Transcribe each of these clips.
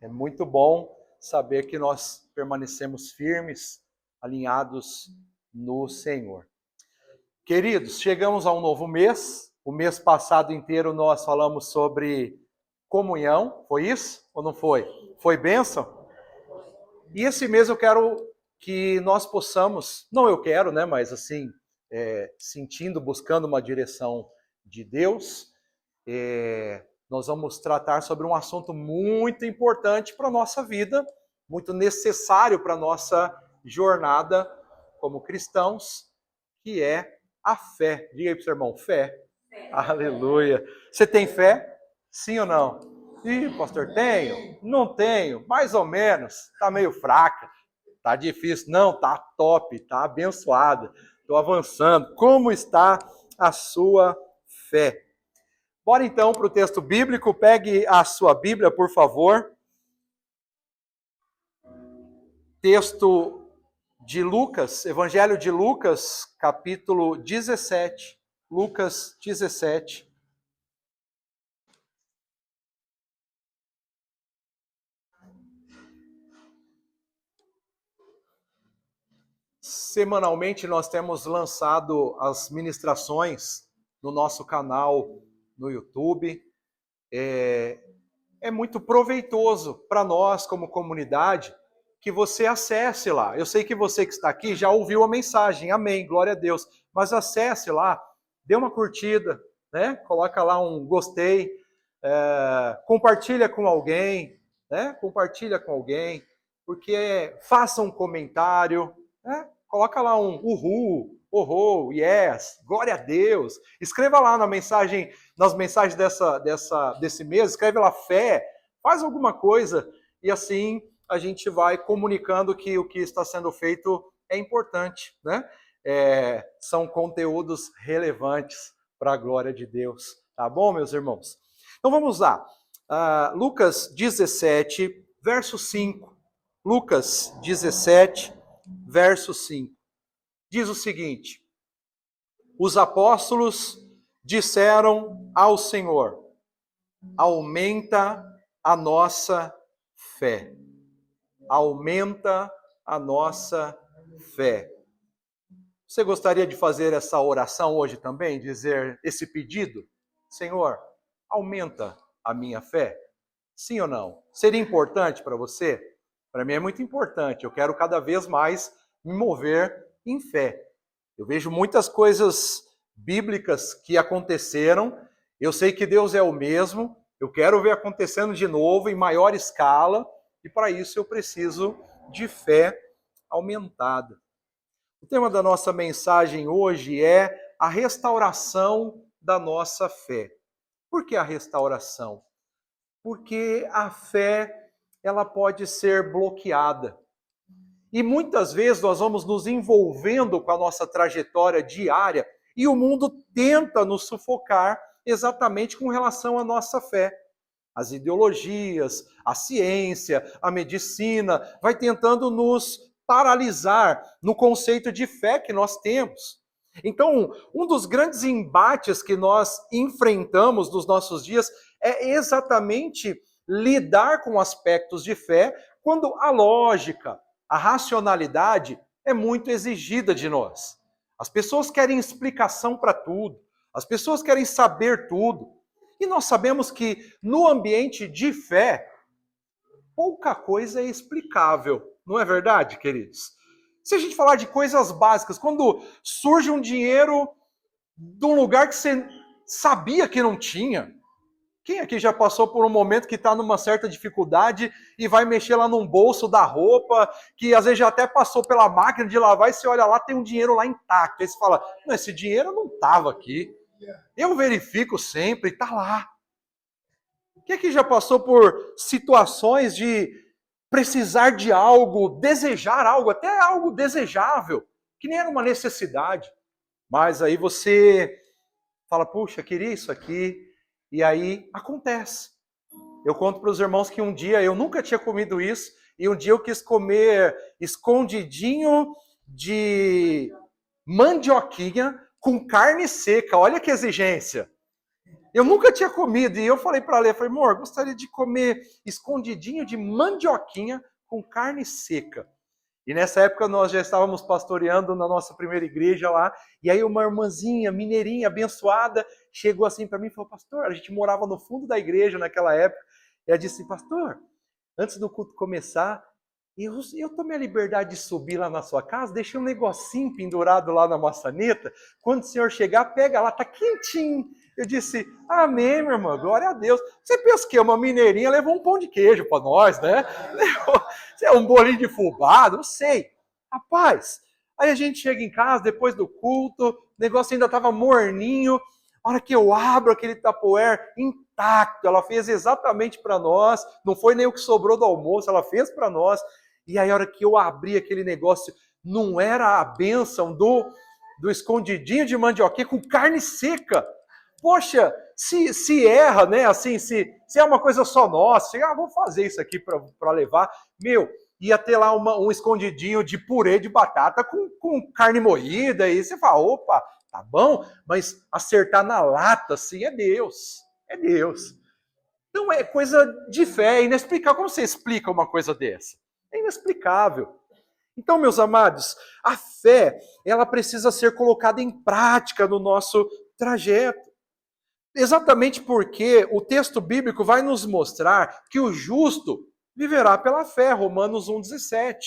É muito bom saber que nós permanecemos firmes, alinhados no Senhor. Queridos, chegamos a um novo mês. O mês passado inteiro nós falamos sobre comunhão. Foi isso ou não foi? Foi bênção? E esse mês eu quero que nós possamos, não eu quero, né, mas assim, sentindo, buscando uma direção de Deus, nós vamos tratar sobre um assunto muito importante para a nossa vida, muito necessário para a nossa jornada como cristãos, que é a fé. Diga aí para o seu irmão, fé. Aleluia. Você tem fé? Sim ou não? Ih, pastor, tenho? Não tenho, mais ou menos. Está meio fraca. Está difícil. Não, está top, está abençoada. Estou avançando. Como está a sua fé? Bora então para o texto bíblico. Pegue a sua Bíblia, por favor. Texto de Lucas, Evangelho de Lucas, capítulo 17. Lucas 17. Semanalmente nós temos lançado as ministrações no nosso canal no YouTube. É muito proveitoso para nós como comunidade que você acesse lá. Eu sei que você que está aqui já ouviu a mensagem, amém, glória a Deus. Mas acesse lá, dê uma curtida, né? Coloca lá um gostei, compartilha com alguém, né? Compartilha com alguém, porque faça um comentário, né? Coloca lá um uhul, oh, yes, glória a Deus. Escreva lá na mensagem, nas mensagens desse mês, escreve lá fé, faz alguma coisa e assim a gente vai comunicando que o que está sendo feito é importante, né? São conteúdos relevantes para a glória de Deus, tá bom, meus irmãos? Então vamos lá. Lucas 17, verso 5. Lucas 17, verso 5. Diz o seguinte: os apóstolos disseram ao Senhor: aumenta a nossa fé. Aumenta a nossa fé. Você gostaria de fazer essa oração hoje também? Dizer esse pedido? Senhor, aumenta a minha fé? Sim ou não? Seria importante para você? Para mim é muito importante. Eu quero cada vez mais me mover em fé. Eu vejo muitas coisas bíblicas que aconteceram. Eu sei que Deus é o mesmo. Eu quero ver acontecendo de novo em maior escala. E para isso eu preciso de fé aumentada. O tema da nossa mensagem hoje é a restauração da nossa fé. Por que a restauração? Porque a fé, ela pode ser bloqueada. E muitas vezes nós vamos nos envolvendo com a nossa trajetória diária e o mundo tenta nos sufocar exatamente com relação à nossa fé. As ideologias, a ciência, a medicina, vai tentando nos paralisar no conceito de fé que nós temos. Então, um dos grandes embates que nós enfrentamos nos nossos dias é exatamente lidar com aspectos de fé quando a lógica, a racionalidade é muito exigida de nós. As pessoas querem explicação para tudo, as pessoas querem saber tudo. E nós sabemos que no ambiente de fé, pouca coisa é explicável. Não é verdade, queridos? Se a gente falar de coisas básicas, quando surge um dinheiro de um lugar que você sabia que não tinha, quem aqui já passou por um momento que está numa certa dificuldade e vai mexer lá num bolso da roupa, que às vezes já até passou pela máquina de lavar e você olha lá, tem um dinheiro lá intacto. Aí você fala, não, esse dinheiro não estava aqui. Eu verifico sempre, está lá. Quem aqui já passou por situações de precisar de algo, desejar algo, até algo desejável, que nem era uma necessidade. Mas aí você fala, puxa, queria isso aqui, e aí acontece. Eu conto para os irmãos que um dia eu nunca tinha comido isso, e um dia eu quis comer escondidinho de mandioquinha com carne seca. Olha que exigência. Eu nunca tinha comido, e eu falei para ela, falei, amor, gostaria de comer escondidinho de mandioquinha com carne seca. E nessa época nós já estávamos pastoreando na nossa primeira igreja lá, e aí uma irmãzinha, mineirinha, abençoada, chegou assim para mim e falou, pastor, a gente morava no fundo da igreja naquela época, e ela disse, pastor, antes do culto começar, eu tomei a liberdade de subir lá na sua casa, deixei um negocinho pendurado lá na maçaneta, quando o senhor chegar, pega lá, tá quentinho. Eu disse, amém, minha irmã, glória a Deus. Você pensa que uma mineirinha levou um pão de queijo para nós, né? Levou um bolinho de fubá, não sei. Rapaz, aí a gente chega em casa, depois do culto, o negócio ainda estava morninho, a hora que eu abro aquele Tupperware intacto, ela fez exatamente para nós, não foi nem o que sobrou do almoço, ela fez para nós. E aí a hora que eu abri aquele negócio, não era a bênção do escondidinho de mandioquinha com carne seca. Poxa, se erra, né? Assim, se é uma coisa só nossa, vou fazer isso aqui para levar. Meu, ia ter lá um escondidinho de purê de batata com carne moída, e você fala, opa, tá bom, mas acertar na lata, assim, é Deus. É Deus. Então é coisa de fé, é inexplicável. Como você explica uma coisa dessa? É inexplicável. Então, meus amados, a fé, ela precisa ser colocada em prática no nosso trajeto. Exatamente porque o texto bíblico vai nos mostrar que o justo viverá pela fé, Romanos 1,17.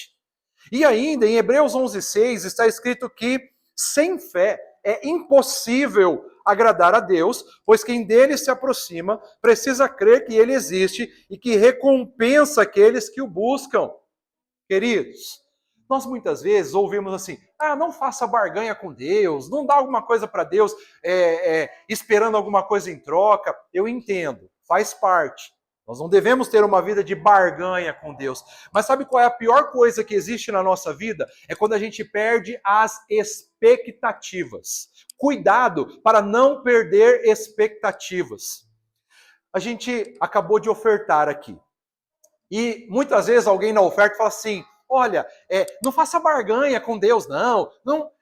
E ainda, em Hebreus 11,6, está escrito que sem fé é impossível agradar a Deus, pois quem dele se aproxima precisa crer que ele existe e que recompensa aqueles que o buscam. Queridos, nós muitas vezes ouvimos assim, não faça barganha com Deus, não dá alguma coisa para Deus esperando alguma coisa em troca. Eu entendo, faz parte. Nós não devemos ter uma vida de barganha com Deus. Mas sabe qual é a pior coisa que existe na nossa vida? É quando a gente perde as expectativas. Cuidado para não perder expectativas. A gente acabou de ofertar aqui. E muitas vezes alguém na oferta fala assim, olha, não faça barganha com Deus, não.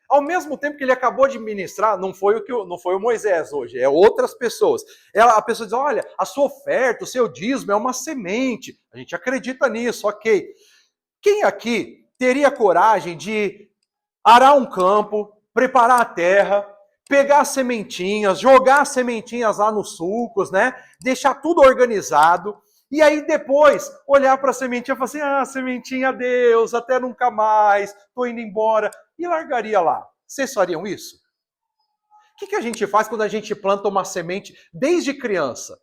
Ao mesmo tempo que ele acabou de ministrar, não foi o Moisés hoje, é outras pessoas. A pessoa diz, olha, a sua oferta, o seu dízimo é uma semente. A gente acredita nisso, ok. Quem aqui teria coragem de arar um campo, preparar a terra, pegar as sementinhas, jogar as sementinhas lá nos sulcos, né? Deixar tudo organizado. E aí depois olhar para a sementinha e falar assim, sementinha, adeus, até nunca mais, estou indo embora. E largaria lá. Vocês fariam isso? O que a gente faz quando a gente planta uma semente desde criança?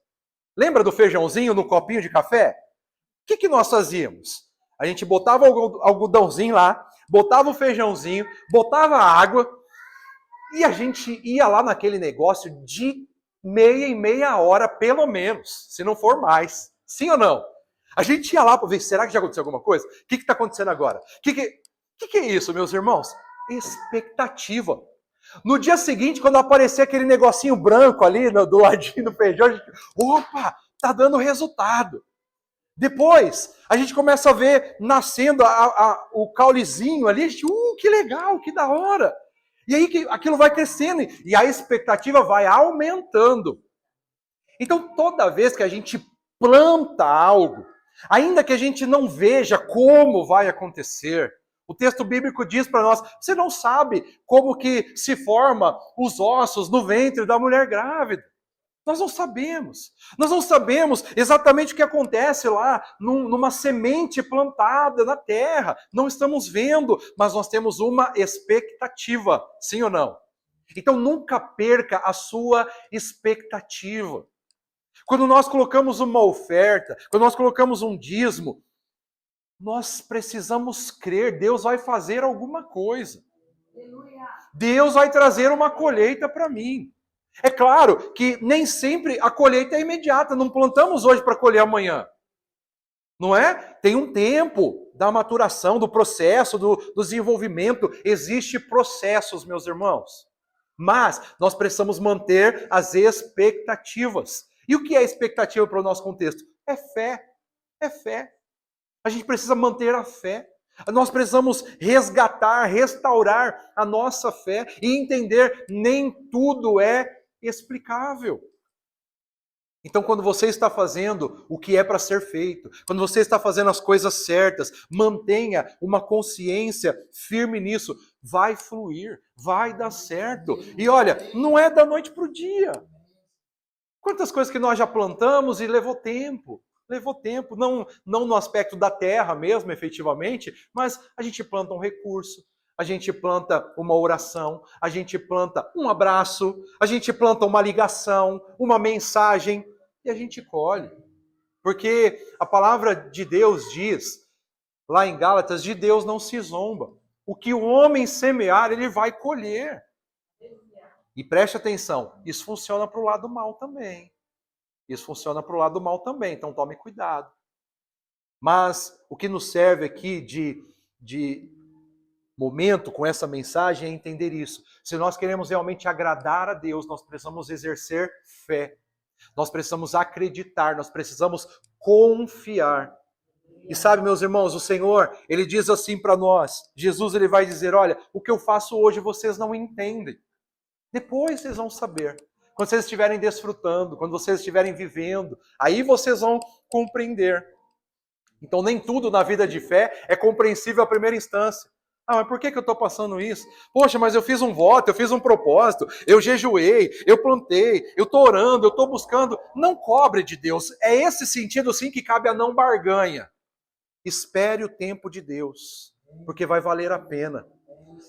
Lembra do feijãozinho no copinho de café? O que nós fazíamos? A gente botava o algodãozinho lá, botava o feijãozinho, botava a água e a gente ia lá naquele negócio de meia em meia hora, pelo menos, se não for mais. Sim ou não? A gente ia lá para ver, será que já aconteceu alguma coisa? O que está acontecendo agora? O que é isso, meus irmãos? Expectativa. No dia seguinte, quando aparecer aquele negocinho branco ali do ladinho do feijão, a gente, opa, tá dando resultado. Depois, a gente começa a ver nascendo o caulezinho ali, a gente, que legal, que da hora. E aí aquilo vai crescendo e a expectativa vai aumentando. Então, toda vez que a gente planta algo, ainda que a gente não veja como vai acontecer, o texto bíblico diz para nós, você não sabe como que se forma os ossos no ventre da mulher grávida. Nós não sabemos. Nós não sabemos exatamente o que acontece lá numa semente plantada na terra. Não estamos vendo, mas nós temos uma expectativa, sim ou não? Então nunca perca a sua expectativa. Quando nós colocamos uma oferta, quando nós colocamos um dízimo, nós precisamos crer, Deus vai fazer alguma coisa. Deus vai trazer uma colheita para mim. É claro que nem sempre a colheita é imediata, não plantamos hoje para colher amanhã. Não é? Tem um tempo da maturação, do processo, do desenvolvimento. Existem processos, meus irmãos. Mas nós precisamos manter as expectativas. E o que é expectativa para o nosso contexto? É fé. É fé. A gente precisa manter a fé. Nós precisamos resgatar, restaurar a nossa fé e entender nem tudo é explicável. Então, quando você está fazendo o que é para ser feito, quando você está fazendo as coisas certas, mantenha uma consciência firme nisso. Vai fluir, vai dar certo. E olha, não é da noite para o dia. Quantas coisas que nós já plantamos e levou tempo. Levou tempo, não no aspecto da terra mesmo, efetivamente, mas a gente planta um recurso, a gente planta uma oração, a gente planta um abraço, a gente planta uma ligação, uma mensagem, e a gente colhe. Porque a palavra de Deus diz, lá em Gálatas, de Deus não se zomba. O que o homem semear, ele vai colher. E preste atenção, isso funciona para o lado mal também. Isso funciona para o lado mal também, então tome cuidado. Mas o que nos serve aqui de momento com essa mensagem é entender isso. Se nós queremos realmente agradar a Deus, nós precisamos exercer fé. Nós precisamos acreditar, nós precisamos confiar. E sabe, meus irmãos, o Senhor, Ele diz assim para nós, Jesus, Ele vai dizer, olha, o que eu faço hoje vocês não entendem. Depois vocês vão saber. Quando vocês estiverem desfrutando, quando vocês estiverem vivendo, aí vocês vão compreender. Então nem tudo na vida de fé é compreensível à primeira instância. Ah, mas por que eu estou passando isso? Poxa, mas eu fiz um voto, eu fiz um propósito, eu jejuei, eu plantei, eu estou orando, eu estou buscando. Não cobre de Deus. É esse sentido sim que cabe a não barganha. Espere o tempo de Deus, porque vai valer a pena.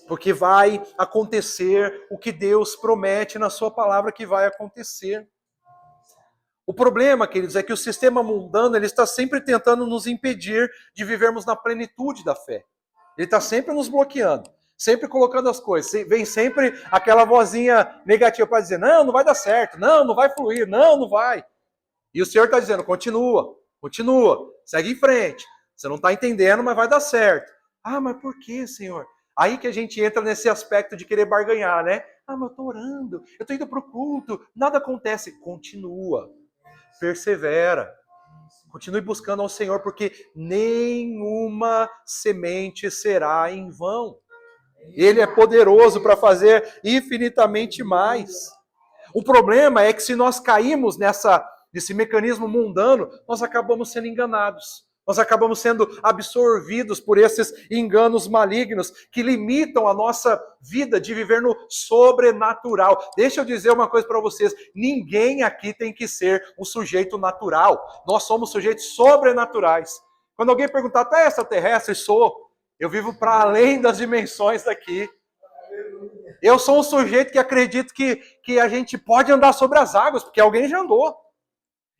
Porque vai acontecer o que Deus promete na sua palavra que vai acontecer. O problema, queridos, é que o sistema mundano ele está sempre tentando nos impedir de vivermos na plenitude da fé. Ele está sempre nos bloqueando, sempre colocando as coisas. Vem sempre aquela vozinha negativa para dizer, não vai dar certo, não vai fluir, não vai. E o Senhor está dizendo, continua, segue em frente. Você não está entendendo, mas vai dar certo. Ah, mas por que, Senhor? Aí que a gente entra nesse aspecto de querer barganhar, né? Ah, mas eu estou orando, eu estou indo para o culto, nada acontece. Continua, persevera, continue buscando ao Senhor, porque nenhuma semente será em vão. Ele é poderoso para fazer infinitamente mais. O problema é que se nós caímos nesse mecanismo mundano, nós acabamos sendo enganados. Nós acabamos sendo absorvidos por esses enganos malignos que limitam a nossa vida de viver no sobrenatural. Deixa eu dizer uma coisa para vocês, ninguém aqui tem que ser um sujeito natural. Nós somos sujeitos sobrenaturais. Quando alguém perguntar, tu é extraterrestre? Sou. Eu vivo para além das dimensões daqui. Eu sou um sujeito que acredito que a gente pode andar sobre as águas, porque alguém já andou.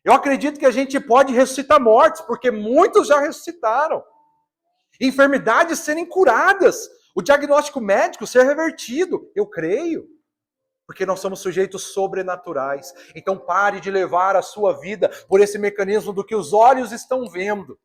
Eu acredito que a gente pode ressuscitar mortos, porque muitos já ressuscitaram. Enfermidades serem curadas. O diagnóstico médico ser revertido. Eu creio. Porque nós somos sujeitos sobrenaturais. Então pare de levar a sua vida por esse mecanismo do que os olhos estão vendo.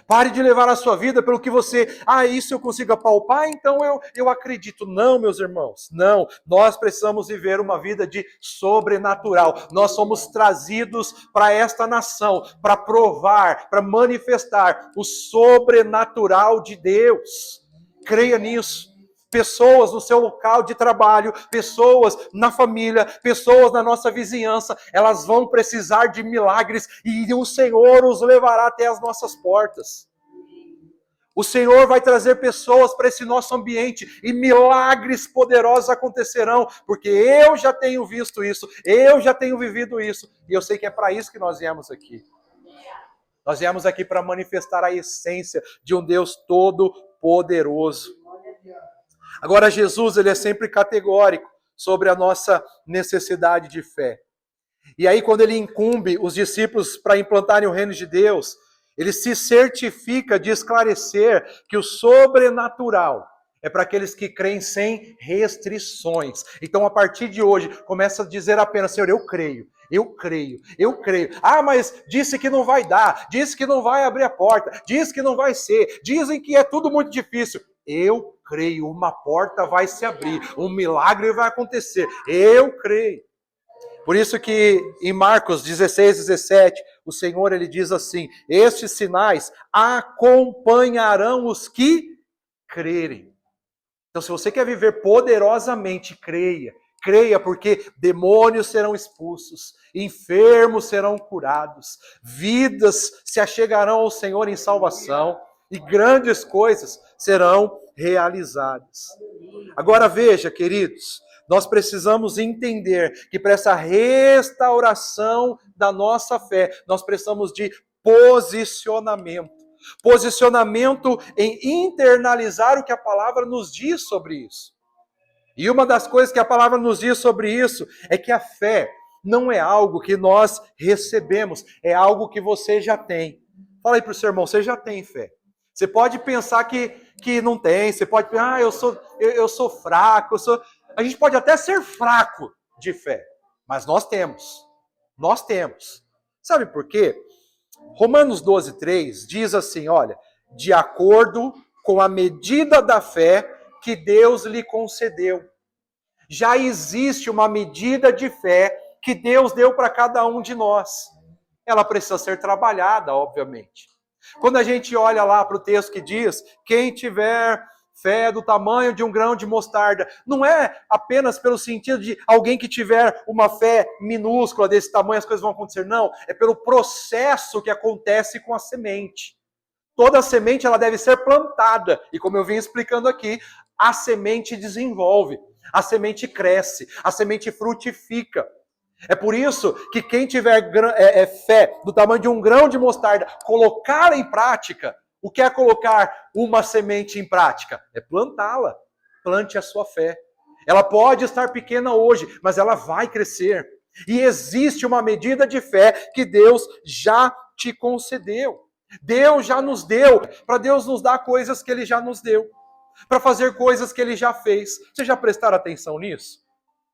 Pare de levar a sua vida pelo que você... isso eu consigo apalpar, então eu acredito. Não, meus irmãos, não. Nós precisamos viver uma vida de sobrenatural. Nós somos trazidos para esta nação, para provar, para manifestar o sobrenatural de Deus. Creia nisso. Pessoas no seu local de trabalho, pessoas na família, pessoas na nossa vizinhança, elas vão precisar de milagres e o Senhor os levará até as nossas portas. O Senhor vai trazer pessoas para esse nosso ambiente e milagres poderosos acontecerão, porque eu já tenho visto isso, eu já tenho vivido isso e eu sei que é para isso que nós viemos aqui. Nós viemos aqui para manifestar a essência de um Deus todo-poderoso. Agora, Jesus ele é sempre categórico sobre a nossa necessidade de fé. E aí, quando ele incumbe os discípulos para implantarem o reino de Deus, ele se certifica de esclarecer que o sobrenatural é para aqueles que creem sem restrições. Então, a partir de hoje, começa a dizer apenas, Senhor, eu creio. Ah, mas disse que não vai dar, disse que não vai abrir a porta, disse que não vai ser, dizem que é tudo muito difícil. Eu creio, uma porta vai se abrir, um milagre vai acontecer. Eu creio. Por isso que em Marcos 16:17, o Senhor ele diz assim: estes sinais acompanharão os que crerem. Então, se você quer viver poderosamente, creia Creia, porque demônios serão expulsos, enfermos serão curados, vidas se achegarão ao Senhor em salvação e grandes coisas serão realizadas. Agora veja, queridos, nós precisamos entender que para essa restauração da nossa fé, nós precisamos de posicionamento. Posicionamento em internalizar o que a palavra nos diz sobre isso. E uma das coisas que a palavra nos diz sobre isso é que a fé não é algo que nós recebemos, é algo que você já tem. Fala aí para o seu irmão, você já tem fé. Você pode pensar que não tem, você pode pensar, eu sou fraco, A gente pode até ser fraco de fé, mas nós temos. Nós temos. Sabe por quê? Romanos 12:3 diz assim, olha, de acordo com a medida da fé que Deus lhe concedeu. Já existe uma medida de fé que Deus deu para cada um de nós. Ela precisa ser trabalhada, obviamente. Quando a gente olha lá para o texto que diz, quem tiver fé do tamanho de um grão de mostarda, não é apenas pelo sentido de alguém que tiver uma fé minúscula desse tamanho, as coisas vão acontecer, não. É pelo processo que acontece com a semente. Toda semente ela deve ser plantada, e como eu vim explicando aqui, a semente desenvolve, a semente cresce, a semente frutifica. É por isso que quem tiver fé do tamanho de um grão de mostarda, colocar em prática, o que é colocar uma semente em prática? É plantá-la. Plante a sua fé. Ela pode estar pequena hoje, mas ela vai crescer. E existe uma medida de fé que Deus já te concedeu. Deus já nos deu, para Deus nos dar coisas que Ele já nos deu, para fazer coisas que Ele já fez. Vocês já prestaram atenção nisso?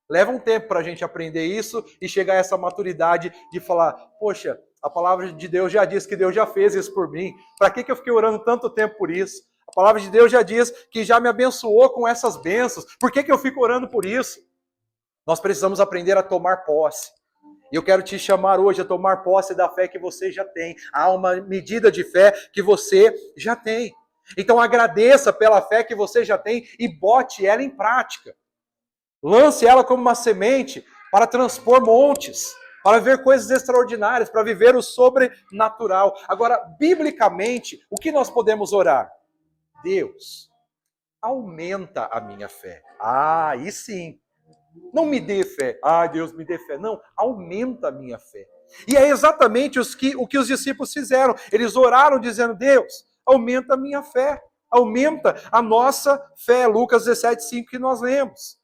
Leva um tempo para a gente aprender isso e chegar a essa maturidade de falar, poxa, a palavra de Deus já diz que Deus já fez isso por mim. Para que eu fiquei orando tanto tempo por isso? A palavra de Deus já diz que já me abençoou com essas bênçãos. Por que eu fico orando por isso? Nós precisamos aprender a tomar posse. E eu quero te chamar hoje a tomar posse da fé que você já tem. Há uma medida de fé que você já tem. Então agradeça pela fé que você já tem e bote ela em prática. Lance ela como uma semente para transpor montes, para ver coisas extraordinárias, para viver o sobrenatural. Agora, biblicamente, o que nós podemos orar? Deus, aumenta a minha fé. Ah, aí sim. Não me dê fé. Ah, Deus me dê fé. Não, aumenta a minha fé. E é exatamente o que os discípulos fizeram. Eles oraram dizendo, Deus, aumenta a minha fé. Aumenta a nossa fé. Lucas 17:5 que nós lemos.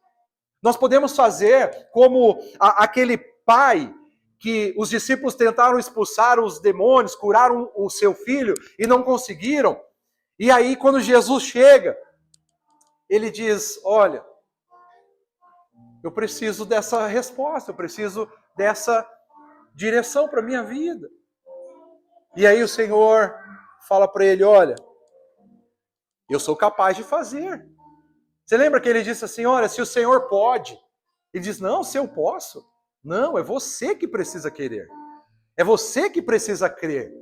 Nós podemos fazer como aquele pai que os discípulos tentaram expulsar os demônios, curaram o seu filho e não conseguiram. E aí, quando Jesus chega, ele diz, olha, eu preciso dessa resposta, eu preciso dessa direção para a minha vida. E aí o Senhor fala para ele, olha, eu sou capaz de fazer. Você lembra que ele disse assim, olha, se o Senhor pode. Ele diz, não, se eu posso. Não, é você que precisa querer. É você que precisa crer.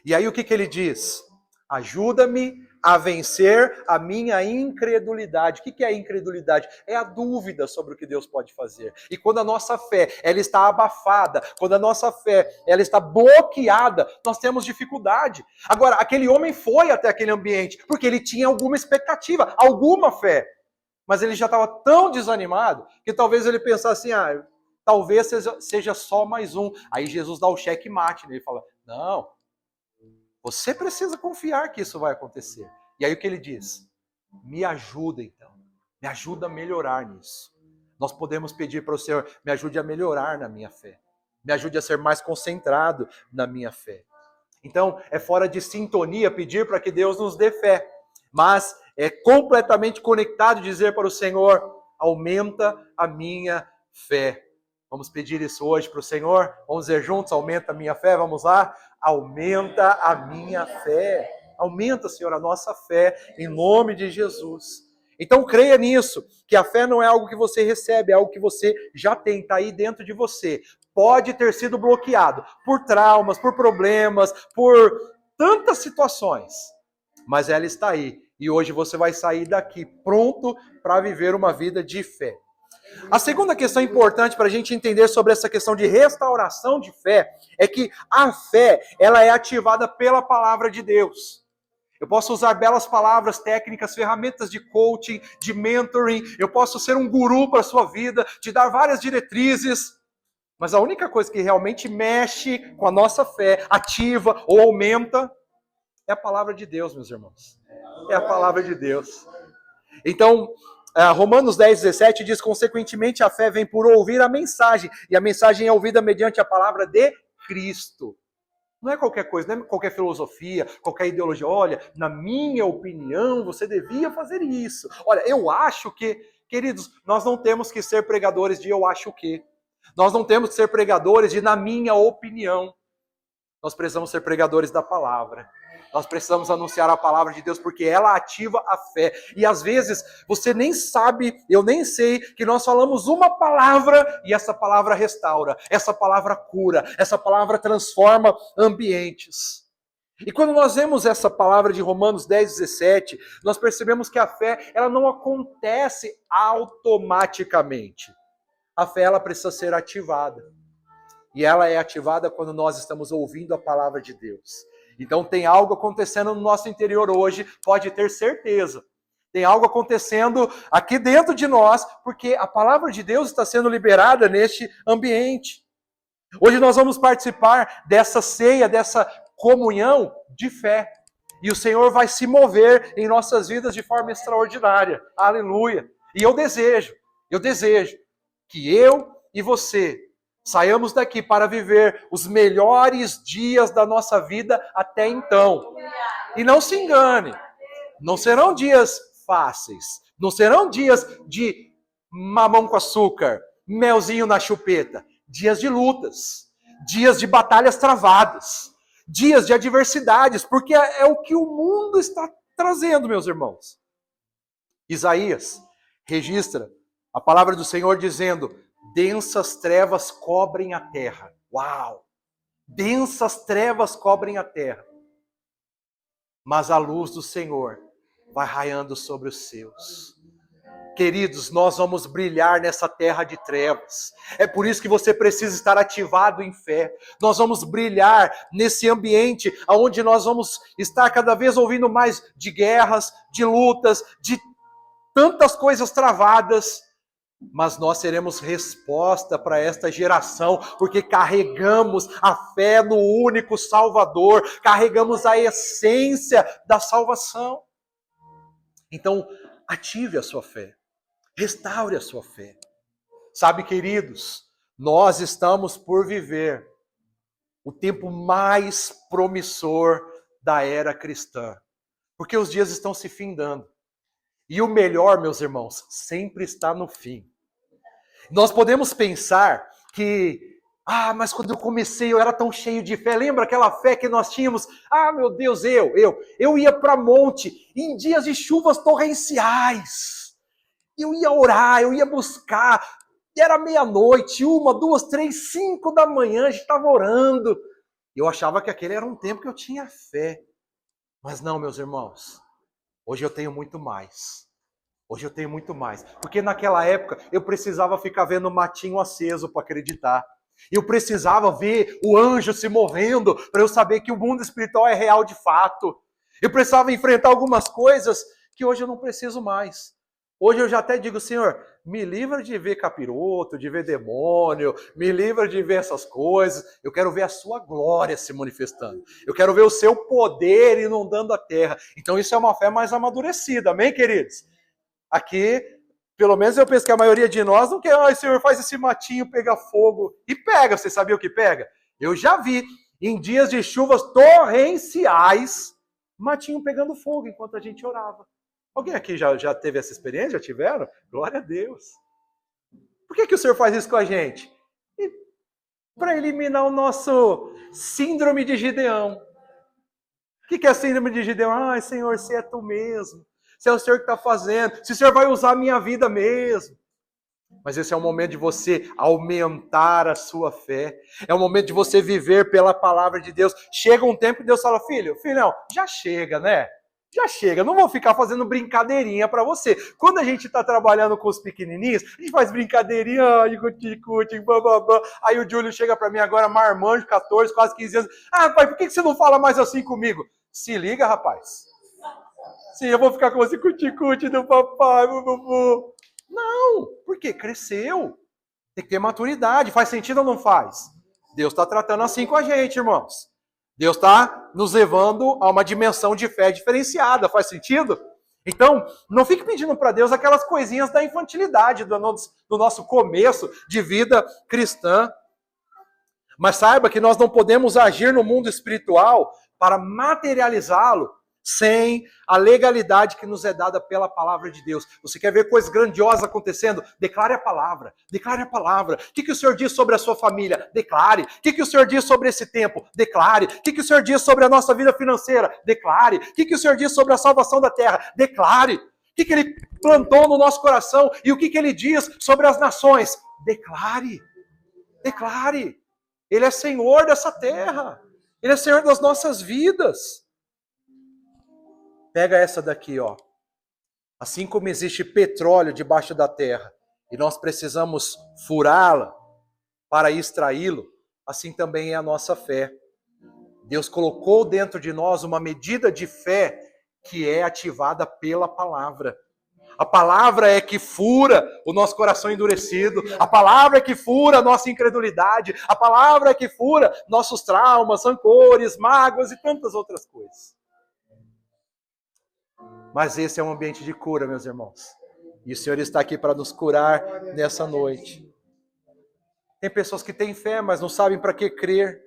E aí o que ele diz? Ajuda-me a vencer a minha incredulidade. O que é a incredulidade? É a dúvida sobre o que Deus pode fazer. E quando a nossa fé ela está abafada, quando a nossa fé ela está bloqueada, nós temos dificuldade. Agora, aquele homem foi até aquele ambiente porque ele tinha alguma expectativa, alguma fé. Mas ele já estava tão desanimado que talvez ele pensasse assim, talvez seja só mais um. Aí Jesus dá o checkmate, né? Ele fala, não, você precisa confiar que isso vai acontecer. E aí o que ele diz? Me ajuda então, me ajuda a melhorar nisso. Nós podemos pedir para o Senhor, me ajude a melhorar na minha fé. Me ajude a ser mais concentrado na minha fé. Então, é fora de sintonia pedir para que Deus nos dê fé. Mas é completamente conectado dizer para o Senhor, aumenta a minha fé. Vamos pedir isso hoje para o Senhor? Vamos dizer juntos, aumenta a minha fé? Vamos lá? Aumenta a minha fé. Aumenta, Senhor, a nossa fé, em nome de Jesus. Então creia nisso, que a fé não é algo que você recebe, é algo que você já tem, está aí dentro de você. Pode ter sido bloqueado por traumas, por problemas, por tantas situações, mas ela está aí. E hoje você vai sair daqui pronto para viver uma vida de fé. A segunda questão importante para a gente entender sobre essa questão de restauração de fé é que a fé, ela é ativada pela palavra de Deus. Eu posso usar belas palavras, técnicas, ferramentas de coaching, de mentoring, eu posso ser um guru para a sua vida, te dar várias diretrizes, mas a única coisa que realmente mexe com a nossa fé, ativa ou aumenta, é a palavra de Deus, meus irmãos. É a palavra de Deus. Então, Romanos 10:17 diz, consequentemente, a fé vem por ouvir a mensagem, e a mensagem é ouvida mediante a palavra de Cristo. Não é qualquer coisa, não é qualquer filosofia, qualquer ideologia. Olha, na minha opinião, você devia fazer isso. Olha, eu acho que, queridos, nós não temos que ser pregadores de eu acho que. Nós não temos que ser pregadores de na minha opinião. Nós precisamos ser pregadores da palavra. Nós precisamos anunciar a palavra de Deus, porque ela ativa a fé. E às vezes, você nem sabe, eu nem sei, que nós falamos uma palavra e essa palavra restaura, essa palavra cura, essa palavra transforma ambientes. E quando nós vemos essa palavra de Romanos 10:17, nós percebemos que a fé, ela não acontece automaticamente. A fé, ela precisa ser ativada. E ela é ativada quando nós estamos ouvindo a palavra de Deus. Então tem algo acontecendo no nosso interior hoje, pode ter certeza. Tem algo acontecendo aqui dentro de nós, porque a palavra de Deus está sendo liberada neste ambiente. Hoje nós vamos participar dessa ceia, dessa comunhão de fé. E o Senhor vai se mover em nossas vidas de forma extraordinária. Aleluia. E eu desejo que eu e você saiamos daqui para viver os melhores dias da nossa vida até então. E não se engane, não serão dias fáceis, não serão dias de mamão com açúcar, melzinho na chupeta, dias de lutas, dias de batalhas travadas, dias de adversidades, porque é o que o mundo está trazendo, meus irmãos. Isaías registra a palavra do Senhor dizendo: densas trevas cobrem a terra. Uau! Densas trevas cobrem a terra. Mas a luz do Senhor vai raiando sobre os seus. Queridos, nós vamos brilhar nessa terra de trevas. É por isso que você precisa estar ativado em fé. Nós vamos brilhar nesse ambiente onde nós vamos estar cada vez ouvindo mais de guerras, de lutas, de tantas coisas travadas. Mas nós seremos resposta para esta geração, porque carregamos a fé no único Salvador, carregamos a essência da salvação. Então, ative a sua fé, restaure a sua fé. Sabe, queridos, nós estamos por viver o tempo mais promissor da era cristã, porque os dias estão se findando. E o melhor, meus irmãos, sempre está no fim. Nós podemos pensar que, mas quando eu comecei eu era tão cheio de fé. Lembra aquela fé que nós tínhamos? Meu Deus, eu ia para monte em dias de chuvas torrenciais. Eu ia orar, eu ia buscar. E era meia-noite, 1, 2, 3, 5 da manhã, a gente estava orando. Eu achava que aquele era um tempo que eu tinha fé. Mas não, meus irmãos. Hoje eu tenho muito mais. Hoje eu tenho muito mais. Porque naquela época eu precisava ficar vendo o matinho aceso para acreditar. Eu precisava ver o anjo se movendo para eu saber que o mundo espiritual é real de fato. Eu precisava enfrentar algumas coisas que hoje eu não preciso mais. Hoje eu já até digo: Senhor, me livra de ver capiroto, de ver demônio, me livra de ver essas coisas. Eu quero ver a sua glória se manifestando. Eu quero ver o seu poder inundando a terra. Então isso é uma fé mais amadurecida, amém, queridos? Aqui, pelo menos eu penso que a maioria de nós não quer: Senhor, faz esse matinho pegar fogo. E pega, você sabia o que pega? Eu já vi, em dias de chuvas torrenciais, matinho pegando fogo enquanto a gente orava. Alguém aqui já teve essa experiência? Já tiveram? Glória a Deus. Por que o Senhor faz isso com a gente? Para eliminar o nosso síndrome de Gideão. O que é a síndrome de Gideão? Senhor, se é tu mesmo. Se é o Senhor que está fazendo. Se o Senhor vai usar a minha vida mesmo. Mas esse é o momento de você aumentar a sua fé. É o momento de você viver pela palavra de Deus. Chega um tempo que Deus fala: filhão, já chega, né? Já chega, não vou ficar fazendo brincadeirinha para você. Quando a gente está trabalhando com os pequenininhos, a gente faz brincadeirinha, ai, cuti, bababá. Aí o Júlio chega para mim agora, marmanjo, 14, quase 15 anos. Ah, pai, por que você não fala mais assim comigo? Se liga, rapaz. Sim, eu vou ficar com você, cuti do papai, bubu. Não, porque cresceu. Tem que ter maturidade. Faz sentido ou não faz? Deus está tratando assim com a gente, irmãos. Deus está nos levando a uma dimensão de fé diferenciada. Faz sentido? Então, não fique pedindo para Deus aquelas coisinhas da infantilidade, do nosso começo de vida cristã. Mas saiba que nós não podemos agir no mundo espiritual para materializá-lo sem a legalidade que nos é dada pela palavra de Deus. Você quer ver coisas grandiosas acontecendo? Declare a palavra. Declare a palavra. O que o Senhor diz sobre a sua família? Declare. O que o Senhor diz sobre esse tempo? Declare. O que o Senhor diz sobre a nossa vida financeira? Declare. O que o Senhor diz sobre a salvação da terra? Declare. O que Ele plantou no nosso coração e o que Ele diz sobre as nações? Declare. Declare. Ele é Senhor dessa terra. Ele é Senhor das nossas vidas. Pega essa daqui, ó. Assim como existe petróleo debaixo da terra e nós precisamos furá-la para extraí-lo, assim também é a nossa fé. Deus colocou dentro de nós uma medida de fé que é ativada pela palavra. A palavra é que fura o nosso coração endurecido. A palavra é que fura a nossa incredulidade. A palavra é que fura nossos traumas, rancores, mágoas e tantas outras coisas. Mas esse é um ambiente de cura, meus irmãos. E o Senhor está aqui para nos curar nessa noite. Tem pessoas que têm fé, mas não sabem para que crer.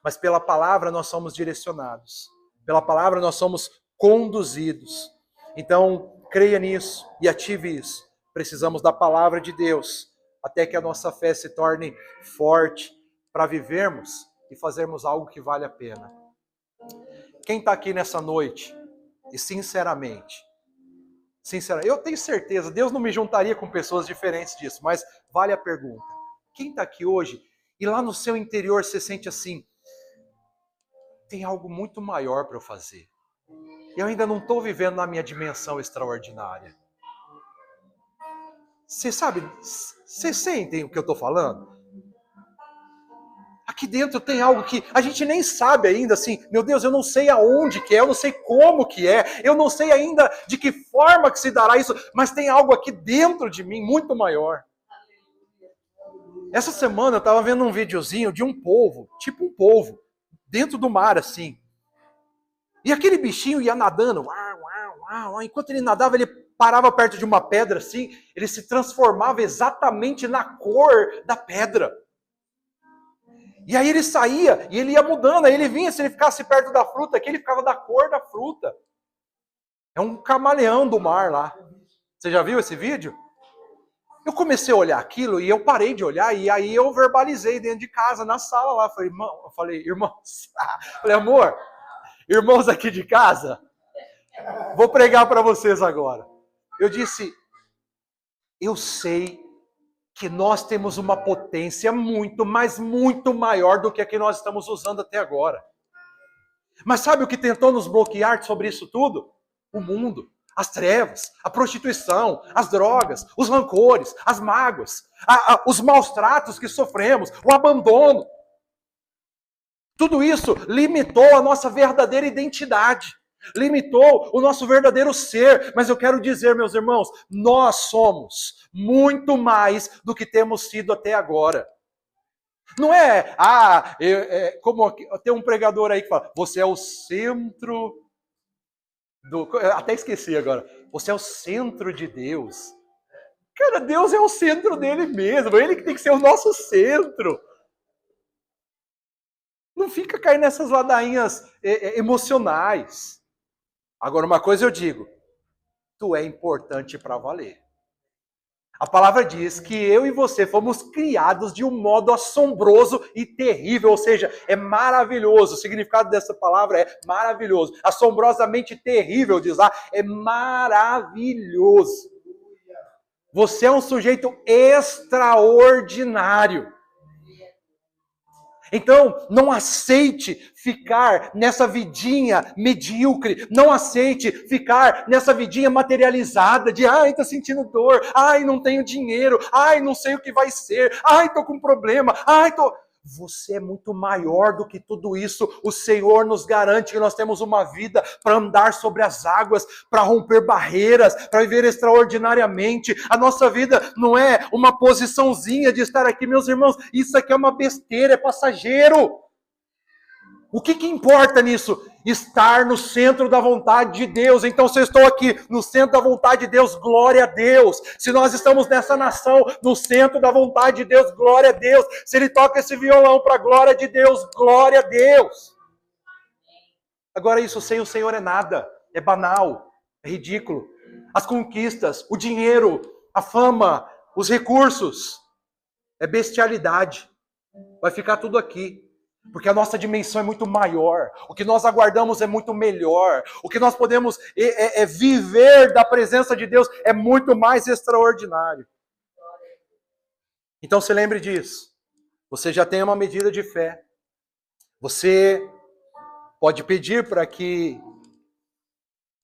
Mas pela palavra nós somos direcionados. Pela palavra nós somos conduzidos. Então, creia nisso e ative isso. Precisamos da palavra de Deus, até que a nossa fé se torne forte para vivermos e fazermos algo que vale a pena. Quem está aqui nessa noite, e sinceramente, eu tenho certeza, Deus não me juntaria com pessoas diferentes disso, mas vale a pergunta. Quem está aqui hoje e lá no seu interior você sente assim, tem algo muito maior para eu fazer. Eu ainda não estou vivendo na minha dimensão extraordinária. Você sabe, vocês sentem o que eu estou falando? Aqui dentro tem algo que a gente nem sabe ainda, assim, meu Deus, eu não sei aonde que é, eu não sei como que é, eu não sei ainda de que forma que se dará isso, mas tem algo aqui dentro de mim muito maior. Essa semana eu estava vendo um videozinho de um polvo, tipo um polvo, dentro do mar, assim. E aquele bichinho ia nadando, enquanto ele nadava, ele parava perto de uma pedra, assim, ele se transformava exatamente na cor da pedra. E aí ele saía, e ele ia mudando, aí ele vinha, se ele ficasse perto da fruta, aqui ele ficava da cor da fruta. É um camaleão do mar lá. Você já viu esse vídeo? Eu comecei a olhar aquilo, e eu parei de olhar, e aí eu verbalizei dentro de casa, na sala lá, irmãos, falei, amor, irmãos aqui de casa, vou pregar para vocês agora. Eu disse, eu sei que nós temos uma potência muito, mas muito maior do que a que nós estamos usando até agora. Mas sabe o que tentou nos bloquear sobre isso tudo? O mundo, as trevas, a prostituição, as drogas, os rancores, as mágoas, os maus tratos que sofremos, o abandono. Tudo isso limitou a nossa verdadeira identidade. Limitou o nosso verdadeiro ser. Mas eu quero dizer, meus irmãos, nós somos muito mais do que temos sido até agora. Não é, como tem um pregador aí que fala, você é o centro do... Até esqueci agora. Você é o centro de Deus. Cara, Deus é o centro dele mesmo. Ele que tem que ser o nosso centro. Não fica caindo nessas ladainhas emocionais. Agora, uma coisa eu digo, tu é importante para valer. A palavra diz que eu e você fomos criados de um modo assombroso e terrível, ou seja, é maravilhoso. O significado dessa palavra é maravilhoso. Assombrosamente terrível, diz lá, é maravilhoso. Você é um sujeito extraordinário. Então, não aceite ficar nessa vidinha medíocre, não aceite ficar nessa vidinha materializada de ai, tô sentindo dor, ai, não tenho dinheiro, ai, não sei o que vai ser, ai, tô com problema, ai, tô... Você é muito maior do que tudo isso. O Senhor nos garante que nós temos uma vida para andar sobre as águas, para romper barreiras, para viver extraordinariamente. A nossa vida não é uma posiçãozinha de estar aqui, meus irmãos. Isso aqui é uma besteira, é passageiro. O que importa nisso? Estar no centro da vontade de Deus. Então, se eu estou aqui no centro da vontade de Deus, glória a Deus. Se nós estamos nessa nação, no centro da vontade de Deus, glória a Deus. Se ele toca esse violão para a glória de Deus, glória a Deus. Agora, isso sem o Senhor é nada. É banal, é ridículo. As conquistas, o dinheiro, a fama, os recursos, é bestialidade. Vai ficar tudo aqui. Porque a nossa dimensão é muito maior. O que nós aguardamos é muito melhor. O que nós podemos viver da presença de Deus é muito mais extraordinário. Então se lembre disso. Você já tem uma medida de fé. Você pode pedir para que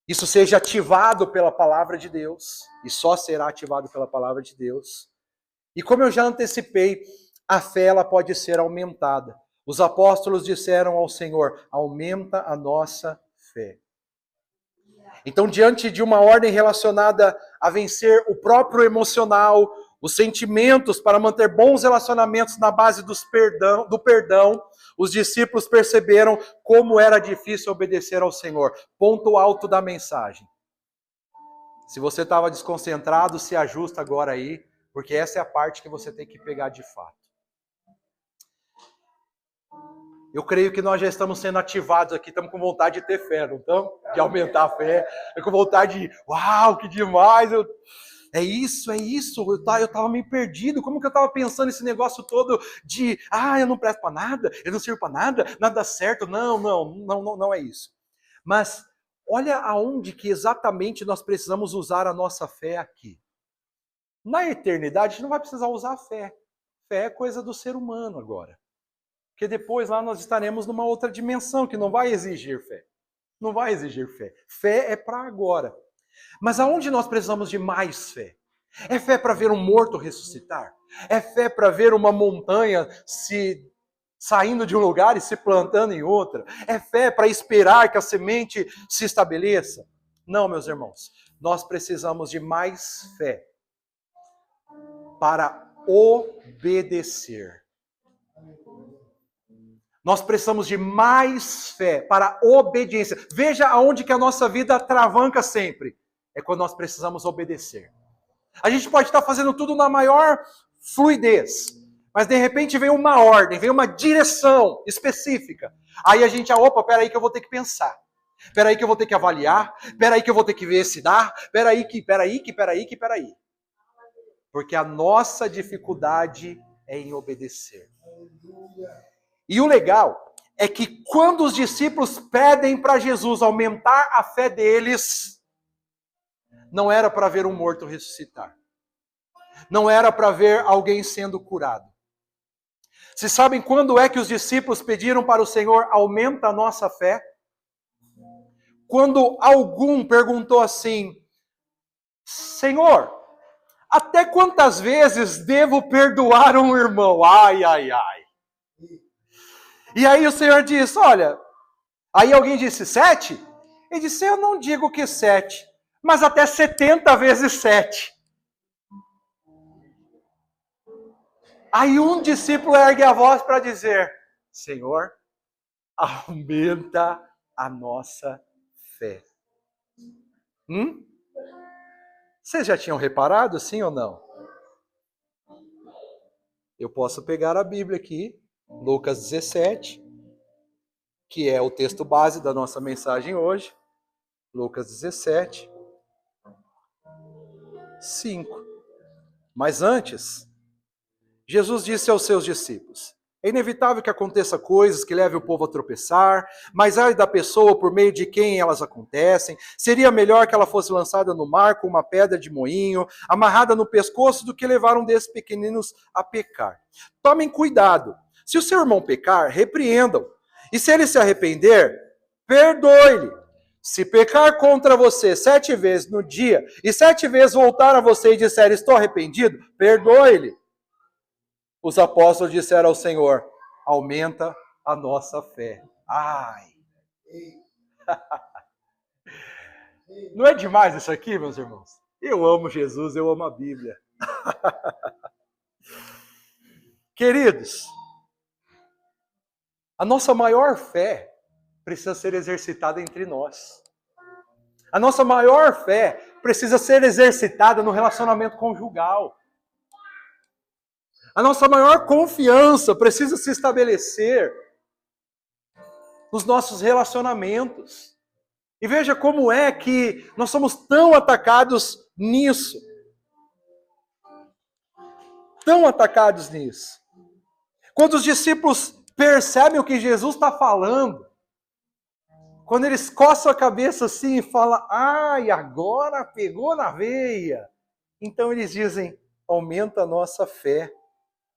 isso seja ativado pela palavra de Deus. E só será ativado pela palavra de Deus. E como eu já antecipei, a fé ela pode ser aumentada. Os apóstolos disseram ao Senhor, aumenta a nossa fé. Então, diante de uma ordem relacionada a vencer o próprio emocional, os sentimentos para manter bons relacionamentos na base do perdão, os discípulos perceberam como era difícil obedecer ao Senhor. Ponto alto da mensagem. Se você estava desconcentrado, se ajusta agora aí, porque essa é a parte que você tem que pegar de fato. Eu creio que nós já estamos sendo ativados aqui, estamos com vontade de ter fé, não estamos? De aumentar a fé, com vontade de, uau, que demais, é isso, eu estava meio perdido, como que eu estava pensando esse negócio todo de, eu não presto para nada, eu não sirvo para nada, nada dá certo, não é isso. Mas olha aonde que exatamente nós precisamos usar a nossa fé aqui. Na eternidade, a gente não vai precisar usar a fé. Fé é coisa do ser humano agora. Porque depois lá nós estaremos numa outra dimensão que não vai exigir fé. Não vai exigir fé. Fé é para agora. Mas aonde nós precisamos de mais fé? É fé para ver um morto ressuscitar? É fé para ver uma montanha se saindo de um lugar e se plantando em outra? É fé para esperar que a semente se estabeleça? Não, meus irmãos. Nós precisamos de mais fé para obedecer. Nós precisamos de mais fé para obediência. Veja aonde que a nossa vida travanca sempre. É quando nós precisamos obedecer. A gente pode estar fazendo tudo na maior fluidez, mas de repente vem uma ordem, vem uma direção específica. Aí a gente, peraí que eu vou ter que pensar. Peraí que eu vou ter que avaliar. Peraí que eu vou ter que ver se dá. Peraí. Porque a nossa dificuldade é em obedecer. E o legal é que quando os discípulos pedem para Jesus aumentar a fé deles, não era para ver um morto ressuscitar. Não era para ver alguém sendo curado. Vocês sabem quando é que os discípulos pediram para o Senhor aumenta a nossa fé? Quando algum perguntou assim, Senhor, até quantas vezes devo perdoar um irmão? Ai. E aí o Senhor diz, olha, aí alguém disse 7? Ele disse, eu não digo que 7, mas até 70 vezes 7. Aí um discípulo ergue a voz para dizer, Senhor, aumenta a nossa fé. Vocês já tinham reparado, sim ou não? Eu posso pegar a Bíblia aqui, Lucas 17, que é o texto base da nossa mensagem hoje. Lucas 17, 5. Mas antes, Jesus disse aos seus discípulos, é inevitável que aconteça coisas que levem o povo a tropeçar, mas ai da pessoa por meio de quem elas acontecem, seria melhor que ela fosse lançada no mar com uma pedra de moinho, amarrada no pescoço, do que levar um desses pequeninos a pecar. Tomem cuidado, Se o seu irmão pecar, repreenda-o. E se ele se arrepender, perdoe-lhe. Se pecar contra você 7 vezes no dia, e 7 vezes voltar a você e disser, estou arrependido, perdoe-lhe. Os apóstolos disseram ao Senhor, aumenta a nossa fé. Ai! Não é demais isso aqui, meus irmãos? Eu amo Jesus, eu amo a Bíblia. Queridos, a nossa maior fé precisa ser exercitada entre nós. A nossa maior fé precisa ser exercitada no relacionamento conjugal. A nossa maior confiança precisa se estabelecer nos nossos relacionamentos. E veja como é que nós somos tão atacados nisso. Tão atacados nisso. Quando os discípulos percebem o que Jesus está falando, quando eles coçam a cabeça assim e falam, ai, agora pegou na veia. Então eles dizem, aumenta a nossa fé.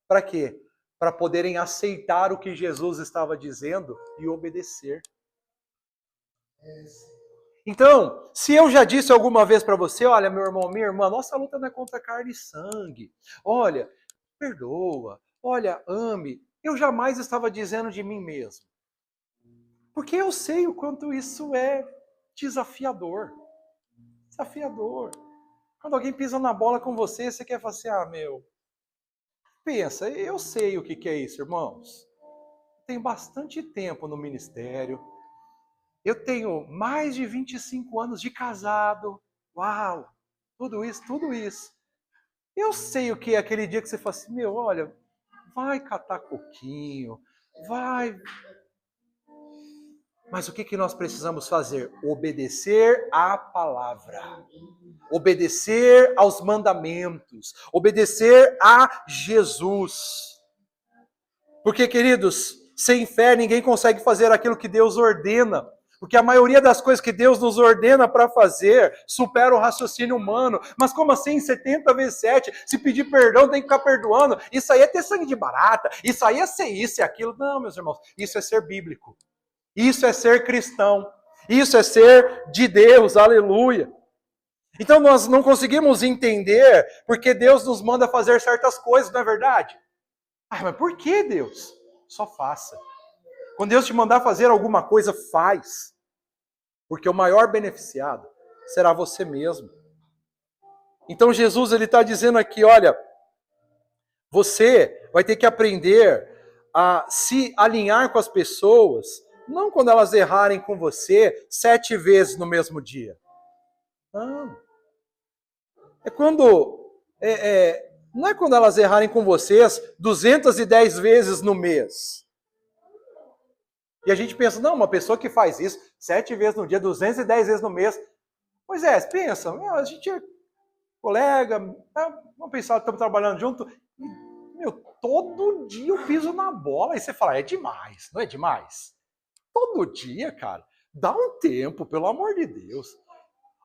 Para quê? Para poderem aceitar o que Jesus estava dizendo e obedecer. Então, se eu já disse alguma vez para você, olha, meu irmão, minha irmã, nossa luta não é contra carne e sangue. Olha, perdoa. Olha, ame. Eu jamais estava dizendo de mim mesmo. Porque eu sei o quanto isso é desafiador. Desafiador. Quando alguém pisa na bola com você, você quer falar assim, meu... Pensa, eu sei o que é isso, irmãos. Tenho bastante tempo no ministério. Eu tenho mais de 25 anos de casado. Uau! Tudo isso. Eu sei o que é aquele dia que você fala assim, olha, vai catar coquinho, vai... Mas o que nós precisamos fazer? Obedecer à palavra. Obedecer aos mandamentos. Obedecer a Jesus. Porque, queridos, sem fé ninguém consegue fazer aquilo que Deus ordena. Porque a maioria das coisas que Deus nos ordena para fazer supera o raciocínio humano. Mas como assim? 70 vezes 7, se pedir perdão tem que ficar perdoando. Isso aí é ter sangue de barata. Isso aí é ser isso e aquilo. Não, meus irmãos, isso é ser bíblico. Isso é ser cristão. Isso é ser de Deus. Aleluia. Então nós não conseguimos entender porque Deus nos manda fazer certas coisas, não é verdade? Mas por que, Deus? Só faça. Quando Deus te mandar fazer alguma coisa, faz. Porque o maior beneficiado será você mesmo. Então Jesus ele está dizendo aqui, olha, você vai ter que aprender a se alinhar com as pessoas, não quando elas errarem com você 7 vezes no mesmo dia. Não. É quando... não é quando elas errarem com vocês 210 vezes no mês. E a gente pensa, não, uma pessoa que faz isso 7 vezes no dia, 210 vezes no mês. Pois é, pensa, a gente é colega, vamos pensar, estamos trabalhando junto, todo dia eu piso na bola. Aí você fala, é demais, não é demais? Todo dia, cara, dá um tempo, pelo amor de Deus.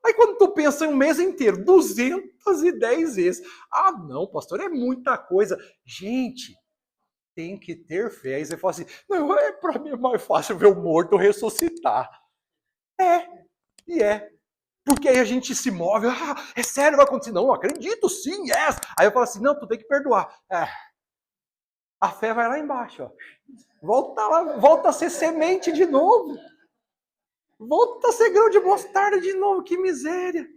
Aí quando tu pensa em um mês inteiro, 210 vezes. Ah, não, pastor, é muita coisa. Gente, tem que ter fé. Aí você fala assim, não, para mim é mais fácil ver o morto ressuscitar. É. Porque aí a gente se move, é sério, vai acontecer? Não, eu acredito, sim, yes. Aí eu falo assim, não, tu tem que perdoar. A fé vai lá embaixo, ó. Volta a ser semente de novo. Volta a ser grão de mostarda de novo, que miséria.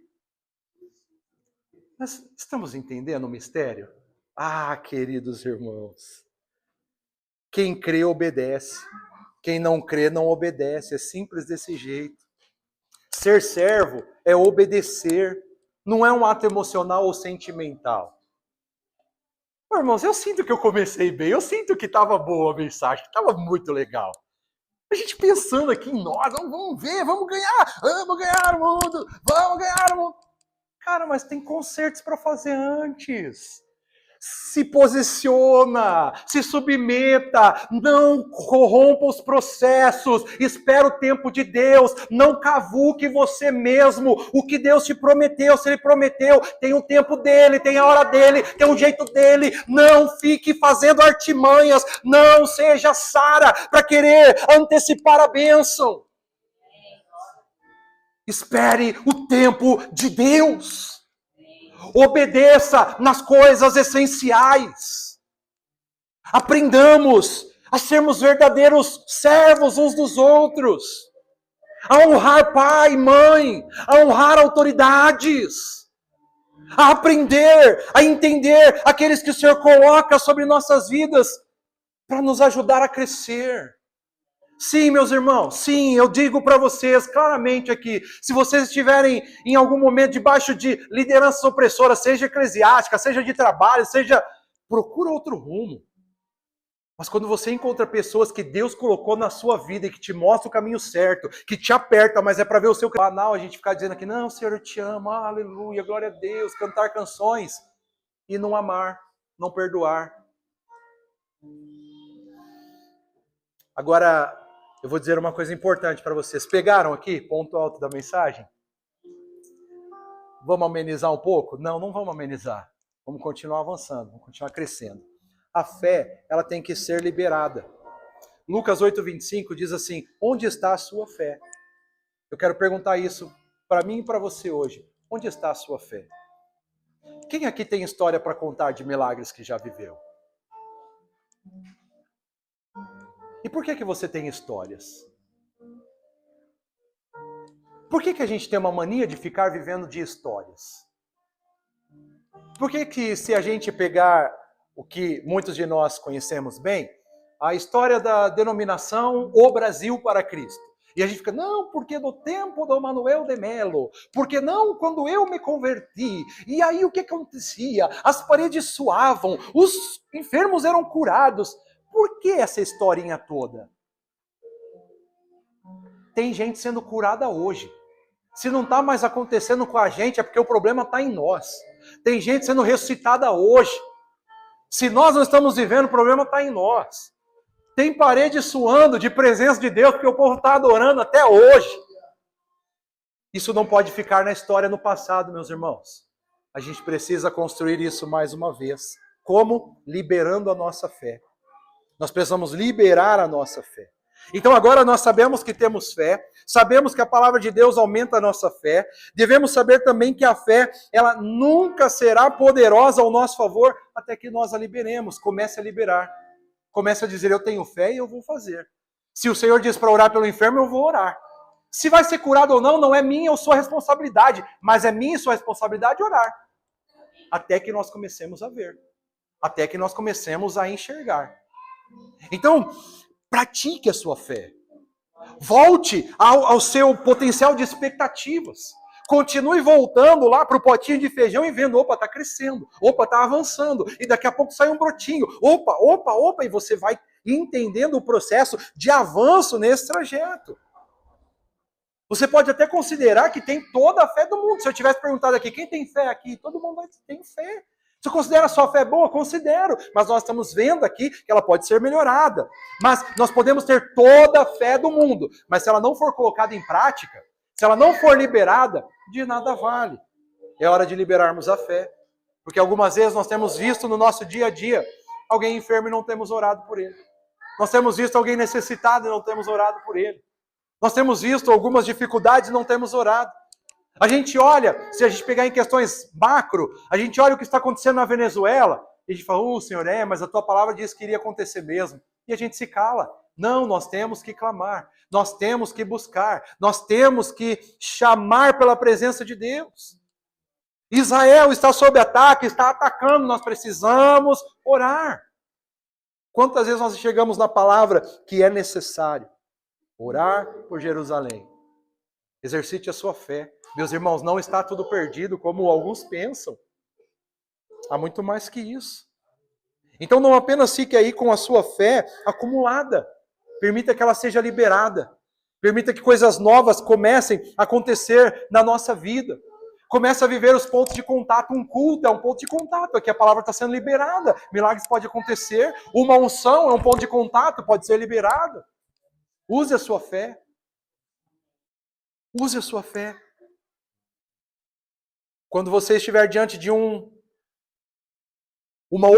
Nós estamos entendendo o mistério? Queridos irmãos. Quem crê, obedece. Quem não crê, não obedece. É simples desse jeito. Ser servo é obedecer. Não é um ato emocional ou sentimental. Irmãos, eu sinto que eu comecei bem. Eu sinto que estava boa a mensagem, que estava muito legal. A gente pensando aqui em nós, vamos ver, vamos ganhar o mundo, vamos ganhar o mundo. Cara, mas tem concertos para fazer antes. Se posiciona, se submeta, não corrompa os processos, espera o tempo de Deus, não cavuque você mesmo. O que Deus te prometeu, se Ele prometeu, tem o tempo dele, tem a hora dele, tem o jeito dele. Não fique fazendo artimanhas, não seja Sara para querer antecipar a bênção. Espere o tempo de Deus. Obedeça nas coisas essenciais. Aprendamos a sermos verdadeiros servos uns dos outros. A honrar pai e mãe. A honrar autoridades. A aprender, a entender aqueles que o Senhor coloca sobre nossas vidas para nos ajudar a crescer. Sim, meus irmãos, sim, eu digo para vocês claramente aqui, se vocês estiverem em algum momento debaixo de lideranças opressoras, seja eclesiástica, seja de trabalho, procura outro rumo. Mas quando você encontra pessoas que Deus colocou na sua vida e que te mostra o caminho certo, que te aperta, mas é para ver o seu canal, a gente ficar dizendo aqui, não, Senhor, eu te amo, aleluia, glória a Deus, cantar canções e não amar, não perdoar. Agora, eu vou dizer uma coisa importante para vocês. Pegaram aqui, ponto alto da mensagem? Vamos amenizar um pouco? Não, não vamos amenizar. Vamos continuar avançando, vamos continuar crescendo. A fé, ela tem que ser liberada. Lucas 8:25 diz assim, onde está a sua fé? Eu quero perguntar isso para mim e para você hoje. Onde está a sua fé? Quem aqui tem história para contar de milagres que já viveu? E por que você tem histórias? Por que a gente tem uma mania de ficar vivendo de histórias? Por que se a gente pegar o que muitos de nós conhecemos bem, a história da denominação O Brasil para Cristo, e a gente fica, não, porque no tempo do Manuel de Melo, porque não quando eu me converti, e aí o que acontecia? As paredes suavam, os enfermos eram curados. Por que essa historinha toda? Tem gente sendo curada hoje. Se não está mais acontecendo com a gente, é porque o problema está em nós. Tem gente sendo ressuscitada hoje. Se nós não estamos vivendo, o problema está em nós. Tem parede suando de presença de Deus, porque o povo está adorando até hoje. Isso não pode ficar na história no passado, meus irmãos. A gente precisa construir isso mais uma vez. Como? Liberando a nossa fé. Nós precisamos liberar a nossa fé. Então agora nós sabemos que temos fé, sabemos que a palavra de Deus aumenta a nossa fé, devemos saber também que a fé, ela nunca será poderosa ao nosso favor até que nós a liberemos. Comece a liberar. Comece a dizer, eu tenho fé e eu vou fazer. Se o Senhor diz para orar pelo enfermo, eu vou orar. Se vai ser curado ou não, não é minha ou sua responsabilidade, mas é minha e sua responsabilidade orar. Até que nós comecemos a ver. Até que nós comecemos a enxergar. Então, pratique a sua fé. Volte ao seu potencial de expectativas. Continue voltando lá para o potinho de feijão e vendo, opa, está crescendo, opa, está avançando, e daqui a pouco sai um brotinho, opa, e você vai entendendo o processo de avanço nesse trajeto. Você pode até considerar que tem toda a fé do mundo. Se eu tivesse perguntado aqui, quem tem fé aqui? Todo mundo tem fé. Você considera a sua fé boa? Considero. Mas nós estamos vendo aqui que ela pode ser melhorada. Mas nós podemos ter toda a fé do mundo. Mas se ela não for colocada em prática, se ela não for liberada, de nada vale. É hora de liberarmos a fé. Porque algumas vezes nós temos visto no nosso dia a dia alguém enfermo e não temos orado por ele. Nós temos visto alguém necessitado e não temos orado por ele. Nós temos visto algumas dificuldades e não temos orado. A gente olha, se a gente pegar em questões macro, a gente olha o que está acontecendo na Venezuela, e a gente fala, Senhor, mas a tua palavra diz que iria acontecer mesmo. E a gente se cala. Não, nós temos que clamar, nós temos que buscar, nós temos que chamar pela presença de Deus. Israel está sob ataque, está atacando, nós precisamos orar. Quantas vezes nós chegamos na palavra que é necessário? Orar por Jerusalém. Exercite a sua fé. Meus irmãos, não está tudo perdido como alguns pensam. Há muito mais que isso. Então não apenas fique aí com a sua fé acumulada. Permita que ela seja liberada. Permita que coisas novas comecem a acontecer na nossa vida. Começa a viver os pontos de contato. Um culto é um ponto de contato. Aqui a palavra está sendo liberada. Milagres podem acontecer. Uma unção é um ponto de contato, pode ser liberado. Use a sua fé. Use a sua fé. Quando você estiver diante de uma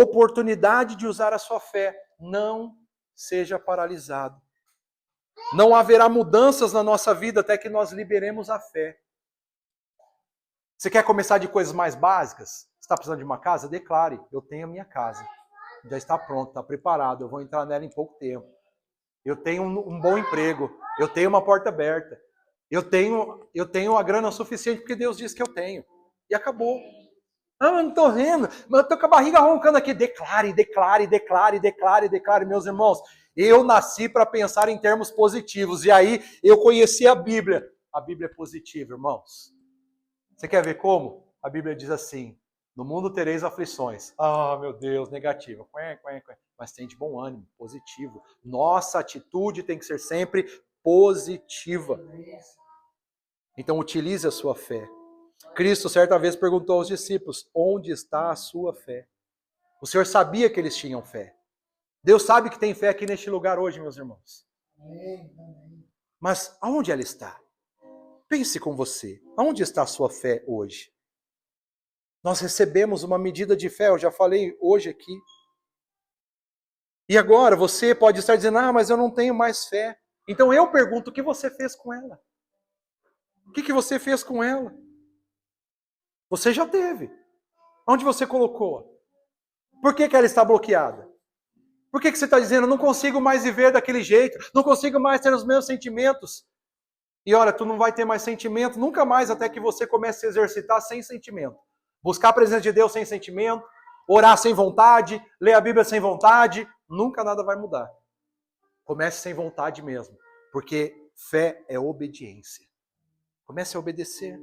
oportunidade de usar a sua fé, não seja paralisado. Não haverá mudanças na nossa vida até que nós liberemos a fé. Você quer começar de coisas mais básicas? Você está precisando de uma casa? Declare, eu tenho a minha casa. Já está pronto, está preparado, eu vou entrar nela em pouco tempo. Eu tenho um bom emprego, eu tenho uma porta aberta. Eu tenho a grana suficiente porque Deus disse que eu tenho. E acabou. Ah, mas não estou vendo, mas eu estou com a barriga roncando aqui. Declare, declare, declare, declare, declare, meus irmãos. Eu nasci para pensar em termos positivos. E aí eu conheci a Bíblia. A Bíblia é positiva, irmãos. Você quer ver como? A Bíblia diz assim, no mundo tereis aflições. Ah, meu Deus, negativa. Mas tem de bom ânimo, positivo. Nossa atitude tem que ser sempre positiva. Então utilize a sua fé. Cristo certa vez perguntou aos discípulos, onde está a sua fé? O Senhor sabia que eles tinham fé. Deus sabe que tem fé aqui neste lugar hoje, meus irmãos. Mas aonde ela está? Pense com você. Aonde está a sua fé hoje? Nós recebemos uma medida de fé, eu já falei hoje aqui. E agora você pode estar dizendo, mas eu não tenho mais fé. Então eu pergunto, o que você fez com ela? O que você fez com ela? Você já teve. Onde você colocou? Por que ela está bloqueada? Por que você está dizendo, não consigo mais viver daquele jeito, não consigo mais ter os meus sentimentos? E olha, tu não vai ter mais sentimento nunca mais até que você comece a se exercitar sem sentimento. Buscar a presença de Deus sem sentimento, orar sem vontade, ler a Bíblia sem vontade, nunca nada vai mudar. Comece sem vontade mesmo, porque fé é obediência. Comece a obedecer.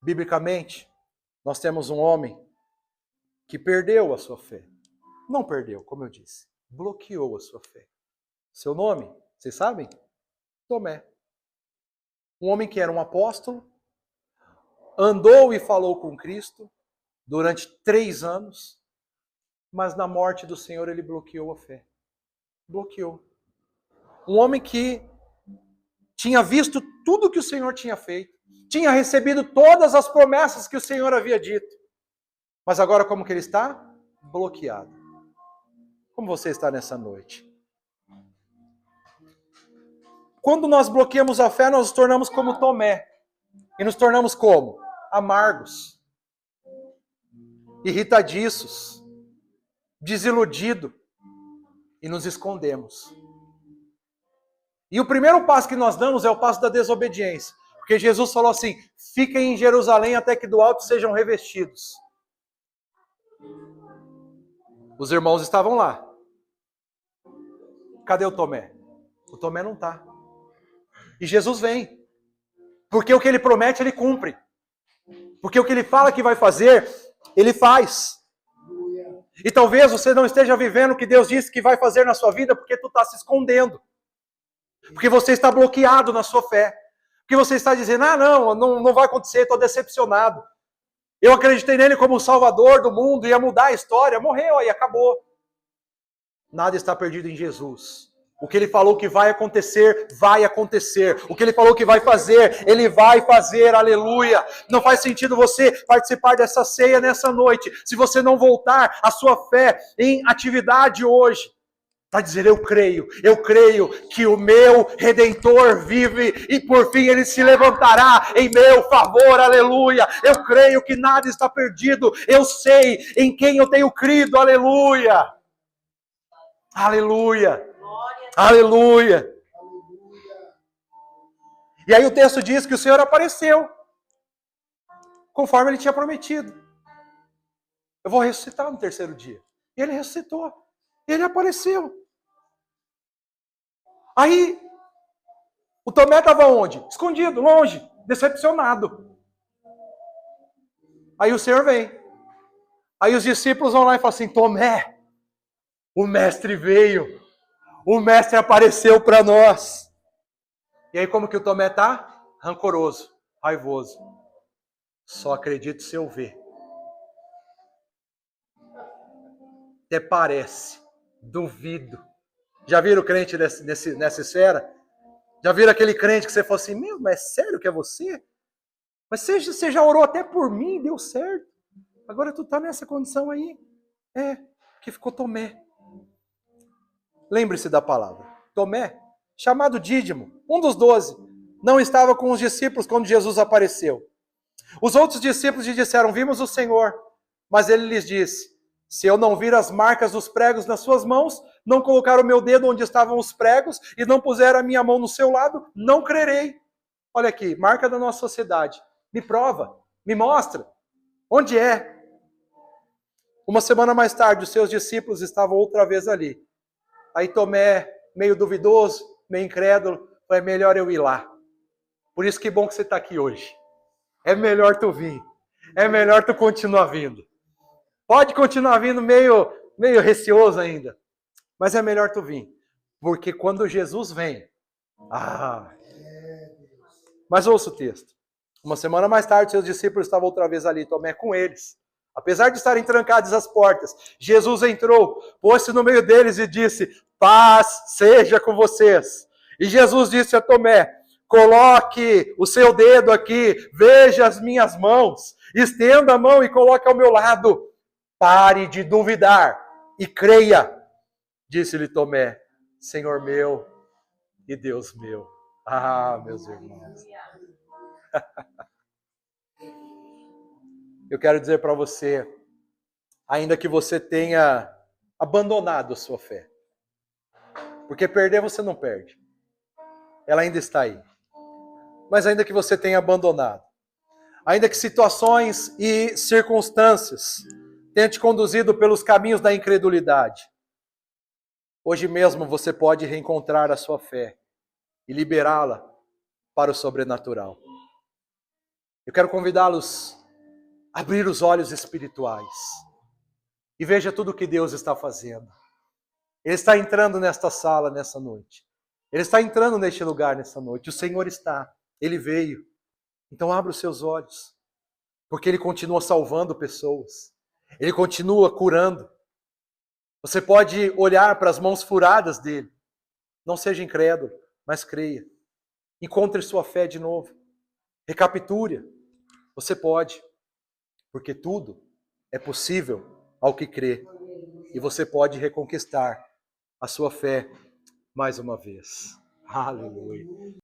Biblicamente, nós temos um homem que perdeu a sua fé. Não perdeu, como eu disse, bloqueou a sua fé. Seu nome, vocês sabem? Tomé. Um homem que era um apóstolo, andou e falou com Cristo durante 3 anos, mas na morte do Senhor ele bloqueou a fé. Bloqueou. Um homem que tinha visto tudo que o Senhor tinha feito, tinha recebido todas as promessas que o Senhor havia dito, mas agora como que ele está? Bloqueado. Como você está nessa noite? Quando nós bloqueamos a fé, nós nos tornamos como Tomé. E nos tornamos como? Amargos, irritadiços, desiludidos. E nos escondemos. E o primeiro passo que nós damos é o passo da desobediência. Porque Jesus falou assim, fiquem em Jerusalém até que do alto sejam revestidos. Os irmãos estavam lá. Cadê o Tomé? O Tomé não está. E Jesus vem. Porque o que ele promete, ele cumpre. Porque o que ele fala que vai fazer, ele faz. E talvez você não esteja vivendo o que Deus disse que vai fazer na sua vida porque tu está se escondendo. Porque você está bloqueado na sua fé. Porque você está dizendo, não vai acontecer, estou decepcionado. Eu acreditei nele como o Salvador do mundo, ia mudar a história, morreu aí, acabou. Nada está perdido em Jesus. O que ele falou que vai acontecer, vai acontecer. O que ele falou que vai fazer, ele vai fazer, aleluia. Não faz sentido você participar dessa ceia nessa noite, se você não voltar a sua fé em atividade hoje. Para dizer, eu creio que o meu Redentor vive e por fim ele se levantará em meu favor, aleluia. Eu creio que nada está perdido, eu sei em quem eu tenho crido, aleluia. Aleluia. Aleluia. E aí o texto diz que o Senhor apareceu, conforme ele tinha prometido. Eu vou ressuscitar no 3º dia. E ele ressuscitou. E ele apareceu. Aí, o Tomé estava onde? Escondido, longe, decepcionado. Aí o Senhor vem. Aí os discípulos vão lá e falam assim, Tomé, o mestre veio. O mestre apareceu para nós. E aí como que o Tomé está? Rancoroso. raivoso. Só acredito se eu ver. Até parece. Duvido. Já viram o crente nessa esfera? Já viram aquele crente que você falou assim, meu, mas é sério que é você? Mas você já orou até por mim, deu certo. Agora tu tá nessa condição aí. Que ficou Tomé. Lembre-se da palavra. Tomé, chamado Dídimo, um dos 12, não estava com os discípulos quando Jesus apareceu. Os outros discípulos lhe disseram, vimos o Senhor. Mas ele lhes disse, se eu não vir as marcas dos pregos nas suas mãos, não colocar o meu dedo onde estavam os pregos e não puser a minha mão no seu lado, não crerei. Olha aqui, marca da nossa sociedade. Me prova, me mostra. Onde é? Uma semana mais tarde, os seus discípulos estavam outra vez ali. Aí Tomé, meio duvidoso, meio incrédulo, falou, é melhor eu ir lá. Por isso que bom que você está aqui hoje. É melhor tu vir. É melhor tu continuar vindo. Pode continuar vindo meio receoso ainda. Mas é melhor tu vir. Porque quando Jesus vem... Mas ouça o texto. Uma semana mais tarde, seus discípulos estavam outra vez ali, Tomé com eles. Apesar de estarem trancadas as portas, Jesus entrou, pôs-se no meio deles e disse, paz seja com vocês. E Jesus disse a Tomé, coloque o seu dedo aqui, veja as minhas mãos, estenda a mão e coloque ao meu lado. Pare de duvidar e creia. Disse-lhe Tomé, Senhor meu e Deus meu. Meus irmãos. Eu quero dizer para você, ainda que você tenha abandonado a sua fé, porque perder você não perde, ela ainda está aí. Mas ainda que você tenha abandonado, ainda que situações e circunstâncias tenham te conduzido pelos caminhos da incredulidade, hoje mesmo você pode reencontrar a sua fé e liberá-la para o sobrenatural. Eu quero convidá-los a abrir os olhos espirituais e veja tudo o que Deus está fazendo. Ele está entrando nesta sala nessa noite. Ele está entrando neste lugar nessa noite. O Senhor está. Ele veio. Então abra os seus olhos. Porque Ele continua salvando pessoas. Ele continua curando. Você pode olhar para as mãos furadas dele. Não seja incrédulo, mas creia. Encontre sua fé de novo. Recapture. Você pode. Porque tudo é possível ao que crê. E você pode reconquistar a sua fé mais uma vez. Aleluia.